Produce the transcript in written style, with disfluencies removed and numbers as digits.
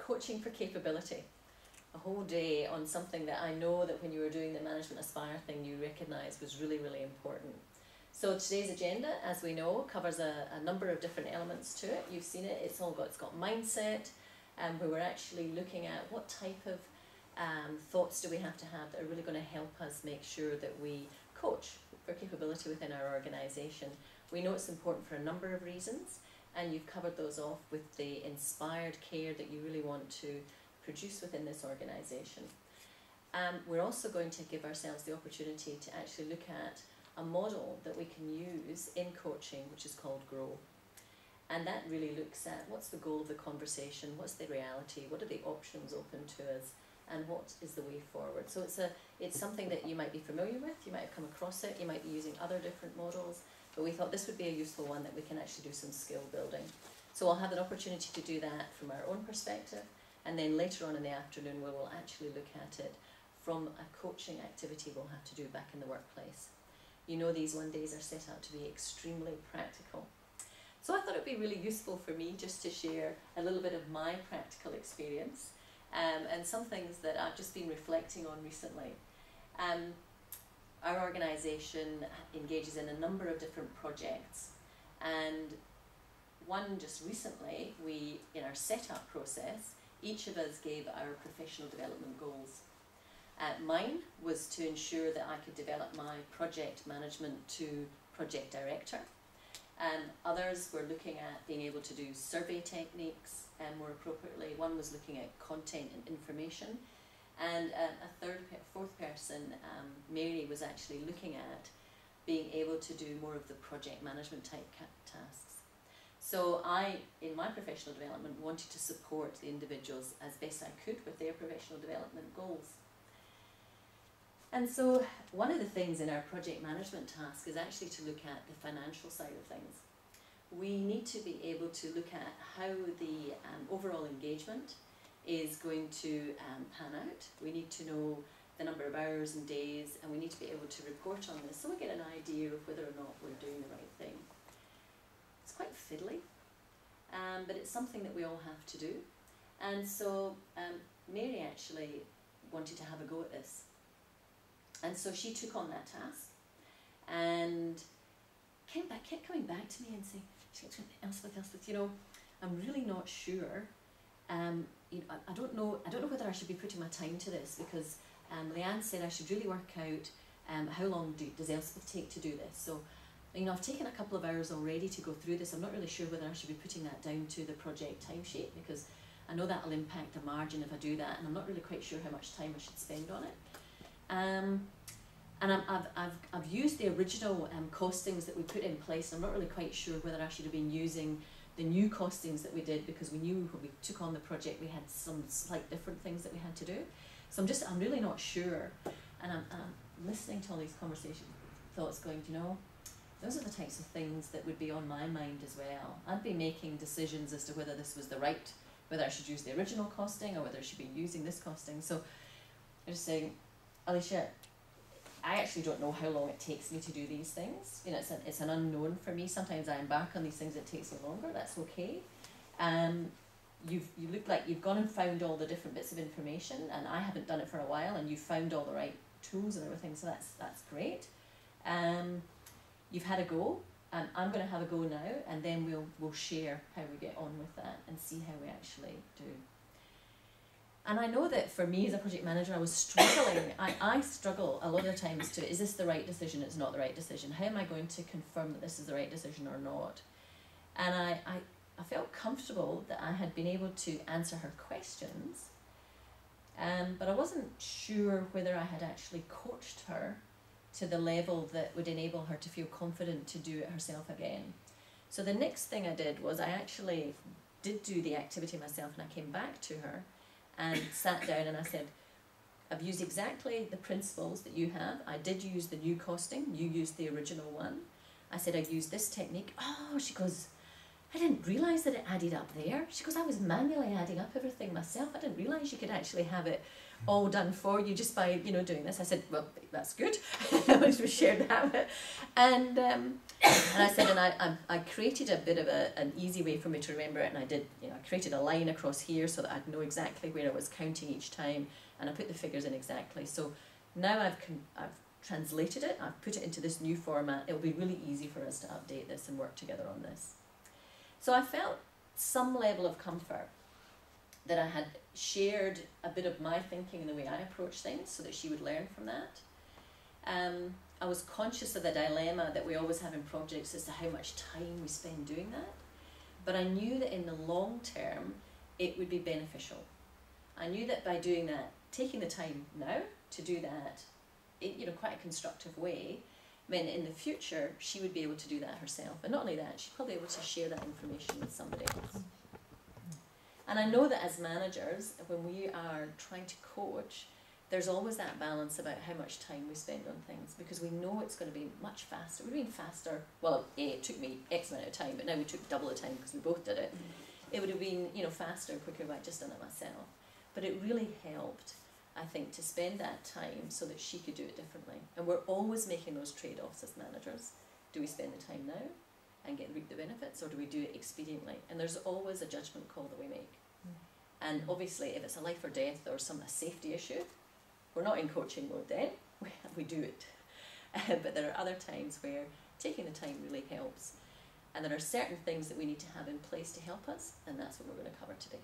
coaching for capability. A whole day on something that I know that when you were doing the Management Aspire thing you recognised was really, really important. So today's agenda, as we know, covers a number of different elements to it. You've seen it, it's got mindset, where we're actually looking at what type of thoughts do we have to have that are really going to help us make sure that we coach for capability within our organisation. We know it's important for a number of reasons, and you've covered those off with the inspired care that you really want to produce within this organisation. We're also going to give ourselves the opportunity to actually look at a model that we can use in coaching, which is called GROW. And that really looks at what's the goal of the conversation, what's the reality, what are the options open to us, and what is the way forward. So it's something that you might be familiar with, you might have come across it, you might be using other different models, but we thought this would be a useful one that we can actually do some skill building. So we'll have an opportunity to do that from our own perspective, and then later on in the afternoon we will actually look at it from a coaching activity we'll have to do back in the workplace. You know, these one days are set out to be extremely practical. So I thought it would be really useful for me just to share a little bit of my practical experience and some things that I've just been reflecting on recently. Our organisation engages in a number of different projects, and one just recently, in our setup process, each of us gave our professional development goals. Mine was to ensure that I could develop my project management to project director. Others were looking at being able to do survey techniques more appropriately. One was looking at content and information. And a fourth person, Mary, was actually looking at being able to do more of the project management type tasks. So I, in my professional development, wanted to support the individuals as best I could with their professional development goals. And so one of the things in our project management task is actually to look at the financial side of things. We need to be able to look at how the overall engagement is going to pan out. We need to know the number of hours and days, and we need to be able to report on this so we get an idea of whether or not we're doing the right thing. It's quite fiddly, but it's something that we all have to do. And so Mary actually wanted to have a go at this. And so she took on that task and kept coming back to me and saying, Elspeth, you know, I'm really not sure. You know, I don't know whether I should be putting my time to this, because Leanne said I should really work out how long does Elspeth take to do this. So, you know, I've taken a couple of hours already to go through this. I'm not really sure whether I should be putting that down to the project timesheet, because I know that will impact the margin if I do that, and I'm not really quite sure how much time I should spend on it. And I've used the original costings that we put in place. I'm not really quite sure whether I should have been using the new costings that we did, because we knew when we took on the project we had some slight different things that we had to do. So I'm really not sure, and I'm listening to all these thoughts going, you know, those are the types of things that would be on my mind as well. I'd be making decisions as to whether this was whether I should use the original costing or whether I should be using this costing. So I'm just saying, Alicia, I actually don't know how long it takes me to do these things. You know, it's an unknown for me. Sometimes I embark on these things, it takes me longer. That's okay. You look like you've gone and found all the different bits of information, and I haven't done it for a while, and you've found all the right tools and everything. So that's great. You've had a go. I'm going to have a go now, and then we'll share how we get on with that and see how we actually do. And I know that for me as a project manager, I was struggling. I struggle a lot of times to, is this the right decision? It's not the right decision. How am I going to confirm that this is the right decision or not? And I felt comfortable that I had been able to answer her questions, but I wasn't sure whether I had actually coached her to the level that would enable her to feel confident to do it herself again. So the next thing I did was I actually did do the activity myself, and I came back to her and sat down and I said, I've used exactly the principles that you have. I did use the new costing, you used the original one. I said, I used this technique. Oh, she goes, I didn't realise that it added up there. She goes, I was manually adding up everything myself. I didn't realise you could actually have it all done for you just by, you know, doing this. I said, well, that's good. We shared that. And I said, and I created a bit of an easy way for me to remember it, and I did, you know, I created a line across here so that I'd know exactly where I was counting each time, and I put the figures in exactly. So now I've translated it, I've put it into this new format. It'll be really easy for us to update this and work together on this. So I felt some level of comfort that I had shared a bit of my thinking and the way I approach things so that she would learn from that. I was conscious of the dilemma that we always have in projects as to how much time we spend doing that, but I knew that in the long term it would be beneficial. I knew that by doing that, taking the time now to do that in, you know, quite a constructive way, meant in the future she would be able to do that herself. And not only that, she'd probably be able to share that information with somebody else. And I know that as managers, when we are trying to coach, there's always that balance about how much time we spend on things, because we know it's going to be much faster. We've been faster. Well, it took me X amount of time, but now we took double the time because we both did it. It would have been, you know, faster and quicker if I'd just done it myself. But it really helped, I think, to spend that time so that she could do it differently. And we're always making those trade-offs as managers. Do we spend the time now and reap the benefits, or do we do it expediently? And there's always a judgment call that we make. And obviously, if it's a life or death or a safety issue, we're not in coaching mode then, we do it. But there are other times where taking the time really helps. And there are certain things that we need to have in place to help us, and that's what we're going to cover today.